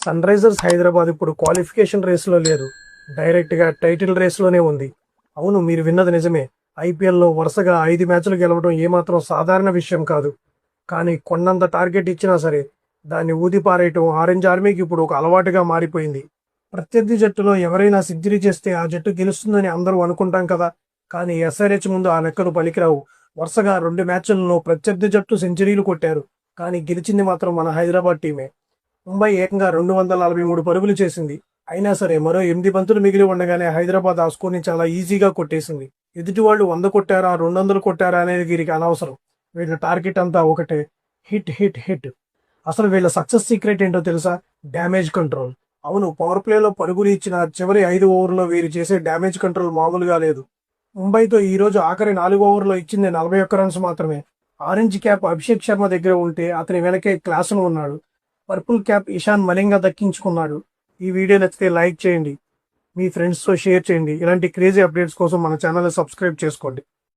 Sun Risers Hyderabad ఇప్పుడు qualification రేసులో లేదు, డైరెక్ట్గా టైటిల్ రేసులోనే ఉంది. అవును, మీరు విన్నది నిజమే. ఐపీఎల్లో వరుసగా 5 మ్యాచ్లు గెలవడం ఏమాత్రం సాధారణ విషయం కాదు. కానీ కొండంత టార్గెట్ ఇచ్చినా సరే దాన్ని ఊదిపారేయటం ఆరెంజ్ ఆర్మీకి ఇప్పుడు ఒక అలవాటుగా మారిపోయింది. ప్రత్యర్థి జట్టులో ఎవరైనా సెంచరీ చేస్తే ఆ జట్టు గెలుస్తుందని అందరూ అనుకుంటాం కదా. కానీ ఎస్ఆర్హెచ్ ముందు ఆ లెక్కలు పలికిరావు. వరుసగా 2 మ్యాచ్లలో ప్రత్యర్థి జట్టు సెంచరీలు కొట్టారు, కానీ గెలిచింది మాత్రం మన హైదరాబాద్ టీమే. ముంబై ఏకంగా 243 పరుగులు చేసింది. అయినా సరే మరో 8 బంతులు మిగిలి ఉండగానే హైదరాబాద్ ఆ స్కోర్ని చాలా ఈజీగా కొట్టేసింది. ఎదుటి వాళ్ళు 100 కొట్టారా 200 కొట్టారా అనేది వీరికి అనవసరం. వీళ్ళ టార్గెట్ అంతా ఒకటే: హిట్ హిట్ హిట్. అసలు వీళ్ళ సక్సెస్ సీక్రెట్ ఏంటో తెలుసా? Damage control. అవును, పవర్ ప్లేలో పరుగులు ఇచ్చిన చివరి 5 ఓవర్లో వీరు చేసే డ్యామేజ్ కంట్రోల్ మామూలుగా లేదు. ముంబైతో ఈ రోజు ఆఖరి 4 ఓవర్లో ఇచ్చింది 41 రన్స్ మాత్రమే. ఆరెంజ్ క్యాప్ అభిషేక్ శర్మ దగ్గర ఉంటే అతని వెనకే క్లాసును ఉన్నాడు. పర్పుల్ క్యాప్ ఇషాన్ మలింగా దక్కించుకున్నాడు. ఈ వీడియో నచ్చితే లైక్ చేయండి, మీ ఫ్రెండ్స్తో షేర్ చేయండి. ఇలాంటి క్రేజీ అప్డేట్స్ కోసం మన ఛానల్ని సబ్స్క్రైబ్ చేసుకోండి.